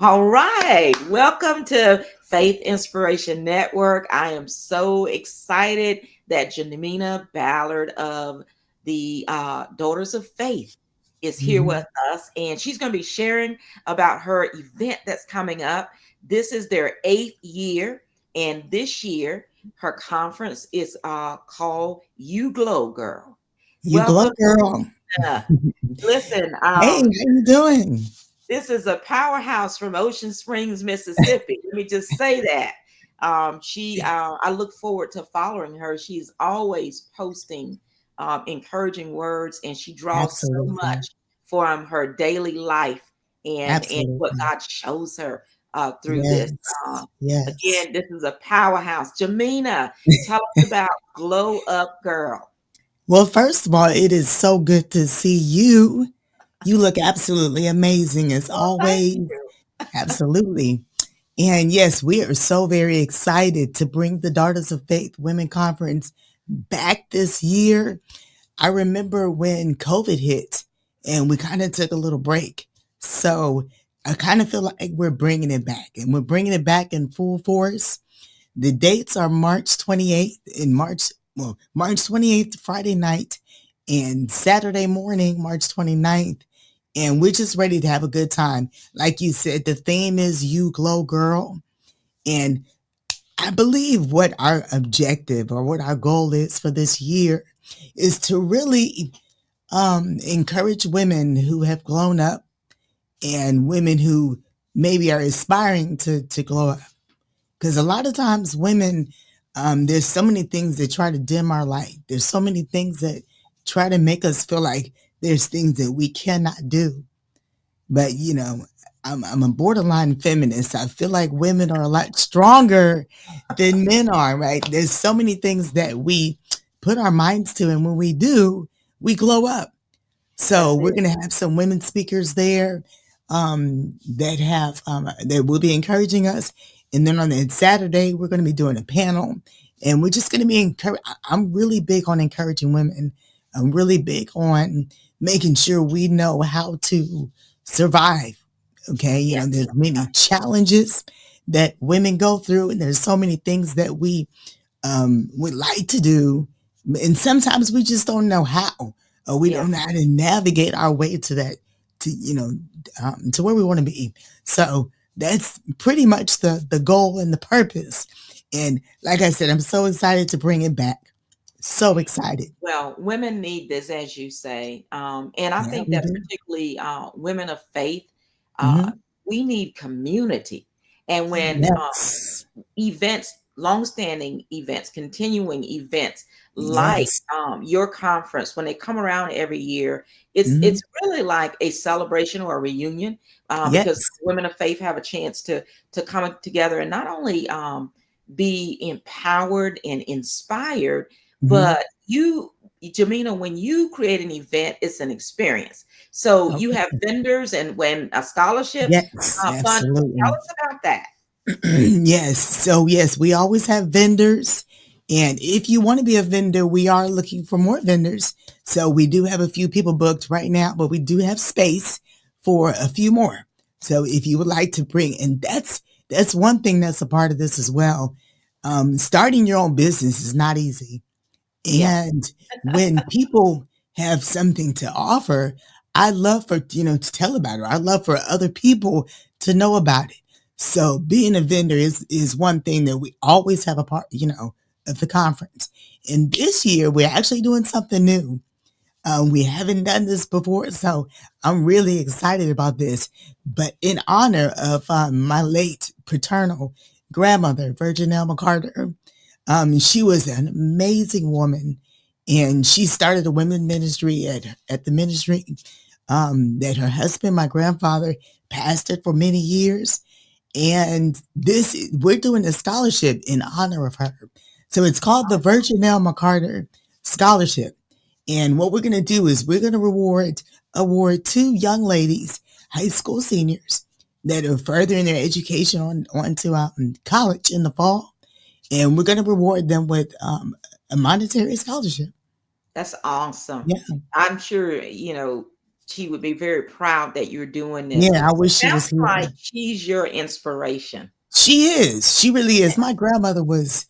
All right. Welcome to Faith Inspiration Network. I am so excited that Jemina Ballard of the Daughters of Faith is here with Mhm. us, and she's going to be sharing about her event that's coming up. This is their eighth year, and this year her conference is called You Glow Girl. You glow, Welcome. girl. Jemina. Listen, Hey, how you doing? this is a powerhouse from Ocean Springs, Mississippi. Let me just say that. I look forward to following her. She's always posting encouraging words, and she draws so Absolutely. much from her daily life and what Absolutely. God shows her through this. Uh, Yes. Yes. Again, this is a powerhouse. Jamina, tell us about Glow Up Girl. Well, first of all, it is so good to see you. You look absolutely amazing as Well, thank always. you. Absolutely. And yes, we are so very excited to bring the Daughters of Faith Women Conference back this year. I remember when COVID hit and we kind of took a little break. So I kind of feel like we're bringing it back and we're bringing it back in full force. The dates are March 28th and March 28th, Friday night, and Saturday morning, March 29th. And we're just ready to have a good time. Like you said, the theme is You Glow Girl. And I believe what our objective or what our goal is for this year is to really encourage women who have grown up and women who maybe are aspiring to glow up. Because a lot of times, women, there's so many things that try to dim our light. There's so many things that try to make us feel like there's things that we cannot do. But, I'm a borderline feminist. I feel like women are a lot stronger than men are, right? There's so many things that we put our minds to, and when we do, we glow up. So That's we're it. going to have some women speakers there that will be encouraging us. And then on that Saturday, we're going to be doing a panel, and we're just going to be encouraged. I'm really big on encouraging women. I'm really big on making sure we know how to survive. Okay, Yes. there's many challenges that women go through, and there's so many things that we would like to do, and sometimes we just don't know how, or we Yeah. don't know how to navigate our way to that, to to where we want to be. So that's pretty much the goal and the purpose. And like I said, I'm so excited to bring it back. So excited. Well, women need this, as you say, and I Yeah, think we that do. particularly women of faith, uh, Hmm. we need community. And when Yes. events, longstanding events, continuing events like Yes. your conference, when they come around every year, it's Hmm. really like a celebration or a reunion because Yes. women of faith have a chance to come together and not only be empowered and inspired, Hmm. but you, Jamina, when you create an event, it's an experience. So you have Okay. vendors and when a scholarship Yes, fund. Tell absolutely. us about that. Yes. So, yes, we always have vendors. And if you want to be a vendor, we are looking for more vendors. So, we do have a few people booked right now, but we do have space for a few more. So, if you would like to bring, and that's one thing that's a part of this as well. Starting your own business is not easy. Yes. And when people have something to offer, I love for, to tell about it. I love for other people to know about it. So being a vendor is one thing that we always have a part, of the conference. And this year we're actually doing something new. We haven't done this before, so I'm really excited about this. But in honor of my late paternal grandmother, Virgin Elma Carter, she was an amazing woman, and she started a women ministry at the ministry that her husband, my grandfather, pastored for many years. And this we're doing a scholarship in honor of her. So it's called the Virgin Elma Carter Scholarship. And what we're going to do is we're going to award two young ladies, high school seniors, that are furthering their education on to college in the fall, and we're going to reward them with a monetary scholarship. That's awesome. Yeah. I'm sure, she would be very proud that you're doing this. Yeah, It I wish she was sounds like here. she's your inspiration. She is. She really is. My grandmother was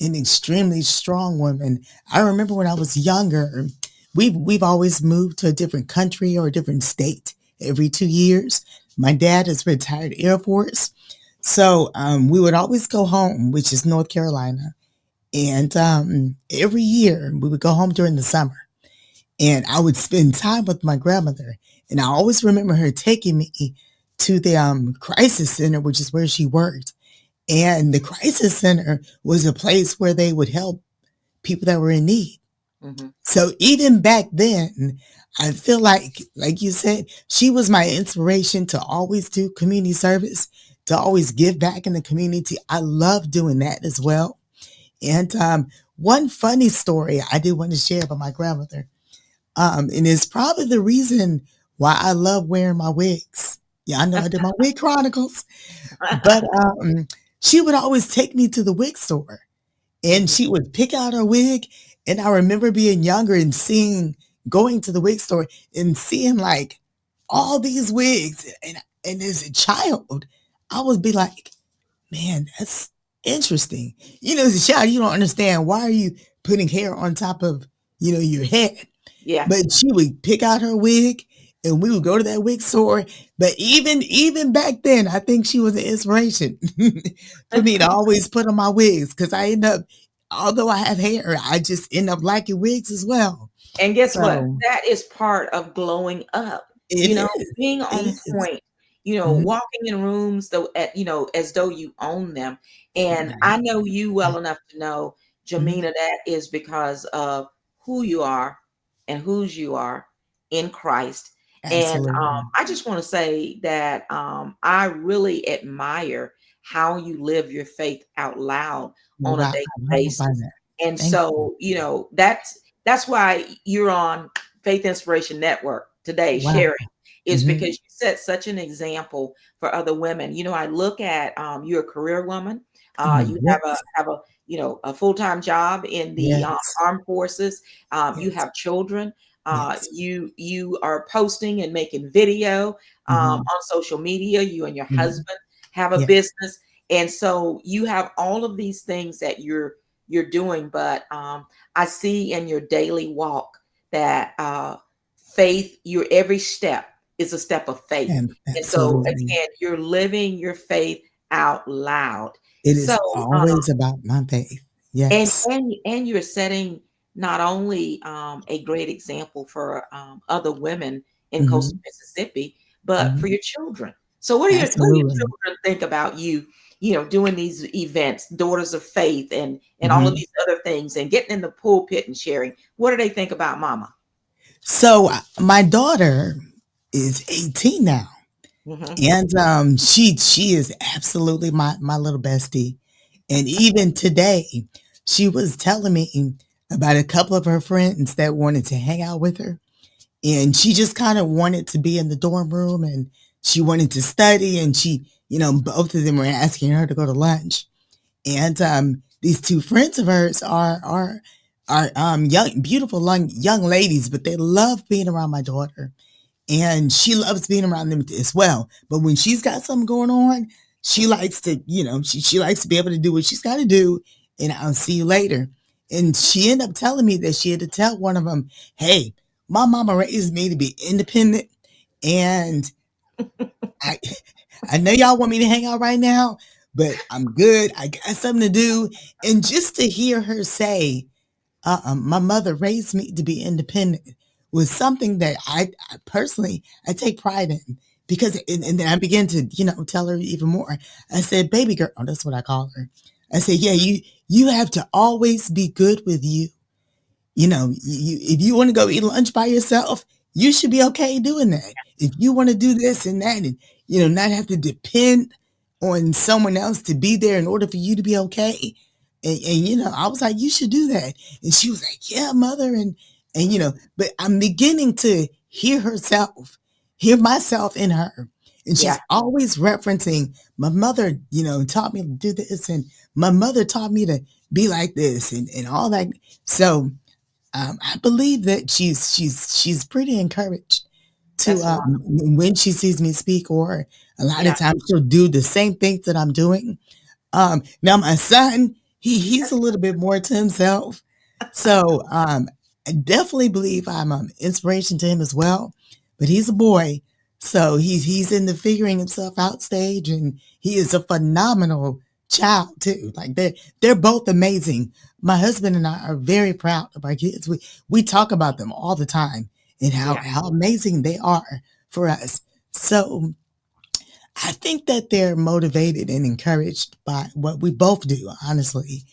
an extremely strong woman. I remember when I was younger, we've always moved to a different country or a different state every 2 years. My dad is retired Air Force. So we would always go home, which is North Carolina. And every year we would go home during the summer. And I would spend time with my grandmother. And I always remember her taking me to the crisis center, which is where she worked. And the crisis center was a place where they would help people that were in need. Mm-hmm. So even back then, I feel like you said, she was my inspiration to always do community service, to always give back in the community. I love doing that as well. And one funny story I did want to share about my grandmother, and it's probably the reason why I love wearing my wigs. Yeah, I know I did my wig chronicles, but she would always take me to the wig store and Mm-hmm. she would pick out her wig. And I remember being younger and going to the wig store and seeing like all these wigs. And as a child, I would be like, man, that's interesting. As a child, you don't understand why are you putting hair on top of, your head. Yeah. But she would pick out her wig and we would go to that wig store. But even back then, I think she was an inspiration for me to always put on my wigs because I end up, although I have hair, I just end up liking wigs as well. And guess what? So That is part of glowing up. it You know, is. being It on is. point, Mhm. walking in rooms though as though you own them. And Right. I know you well enough to know, Mhm. Jemina, that is because of who you are and whose you are in Christ. And Absolutely. I just want to say that I really admire how you live your faith out loud on a Wow. daily I hope I basis. know. And Thank you. so, that's why you're on Faith Inspiration Network today Wow. sharing, is Hmm. because you set such an example for other women. I look at you're a career woman. You Yes. have a full-time job in the Yes. armed forces. You Yes. have children. Yes. You are posting and making video Hmm. on social media. You and your Hmm. husband have a Yeah. business, and so you have all of these things that you're doing. But I see in your daily walk that faith, your every step is a step of faith. And And so absolutely. again, you're living your faith out loud. It So is always about my faith. Yes. and you're setting not only a great example for other women in coastal Hmm. Mississippi, but for Hmm. your children. So what do your Absolutely. children think about you, doing these events, Daughters of Faith, and all of Hmm. these other things, and getting in the pulpit and sharing? What do they think about Mama? So my daughter is 18 now. Hmm. And she is absolutely my little bestie. And even today, she was telling me about a couple of her friends that wanted to hang out with her. And she just kind of wanted to be in the dorm room and she wanted to study. And both of them were asking her to go to lunch. And these two friends of hers are young, beautiful young ladies, but they love being around my daughter and she loves being around them as well. But when she's got something going on, she likes to, she likes to be able to do what she's got to do. And I'll see you later. And she ended up telling me that she had to tell one of them, hey, my mama raised me to be independent. And I, I know y'all want me to hang out right now, but I'm good. I got something to do. And just to hear her say, my mother raised me to be independent was something that I personally I take pride in because and then I began to tell her even more. I said, "Baby girl," oh, that's what I call her. I said, "Yeah, you have to always be good with you. If you want to go eat lunch by yourself, you should be okay doing that. If you want to do this and that, and not have to depend on someone else to be there in order for you to be okay." And I was like, you should do that. And she was like, yeah, mother. But I'm beginning to hear myself in her. And Yeah. she's always referencing my mother, taught me to do this. And my mother taught me to be like this and all that. So I believe that she's pretty encouraged to That's wonderful. when she sees me speak, or a lot of Yeah. times she'll do the same things that I'm doing. Now my son, he's a little bit more to himself. So I definitely believe I'm inspiration to him as well. But he's a boy. So he's in the figuring himself out stage, and he is a phenomenal child too. Like they're both amazing. My husband and I are very proud of our kids. We talk about them all the time and Yeah. how amazing they are for us. So I think that they're motivated and encouraged by what we both do, honestly.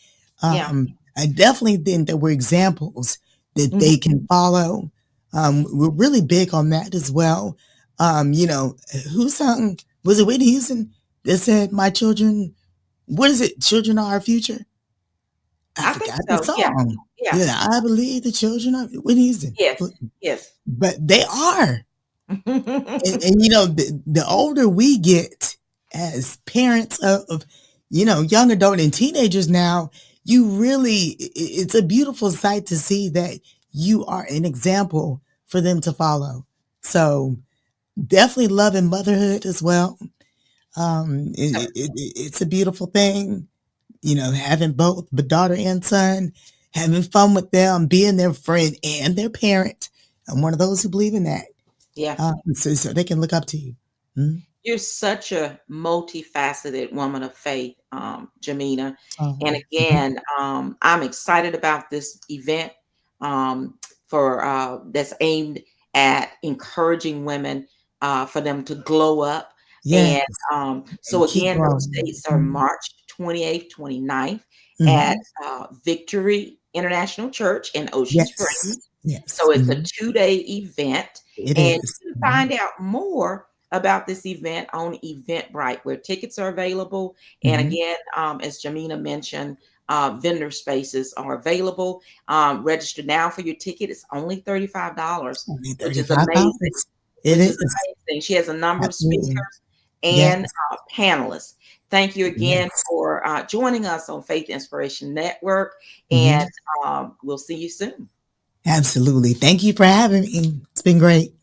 Yeah. I definitely think that we're examples that Mhm. they can follow. We're really big on that as well. You know, who sung, was it Whitney Houston that said, "My children, what is it? Children are our future?" I I think forgot the so. Yeah. song. Yeah. Yeah, I believe the children are Whitney Houston. Yes. Yes. But they are. And you know, the older we get as parents of, you know, young adult and teenagers now, you really, it's a beautiful sight to see that you are an example for them to follow. So definitely loving motherhood as well. It's a beautiful thing, you know, having both the daughter and son, having fun with them, being their friend and their parent. I'm one of those who believe in that. Yeah. So they can look up to you. Mhm. You're such a multifaceted woman of faith, Jamina. And Mhm. again, I'm excited about this event for that's aimed at encouraging women for them to glow up. Yes, And and so keep again, those growing. dates are Mhm. March 28th, 29th at Mhm. Victory International Church in Ocean Yes, Springs. yes. So it's a Mhm. 2-day event, It and is. you can Mhm. find out more about this event on Eventbrite, where tickets are available. And Mhm. again, as Jamina mentioned, vendor spaces are available. Register now for your ticket. It's only $35, Only which is amazing. $35. It Which is is. amazing. She has a number of Absolutely. speakers and Yes, panelists. Thank you again yes. for joining us on Faith Inspiration Network, and Mhm. we'll see you soon. Absolutely. Thank you for having me. It's been great.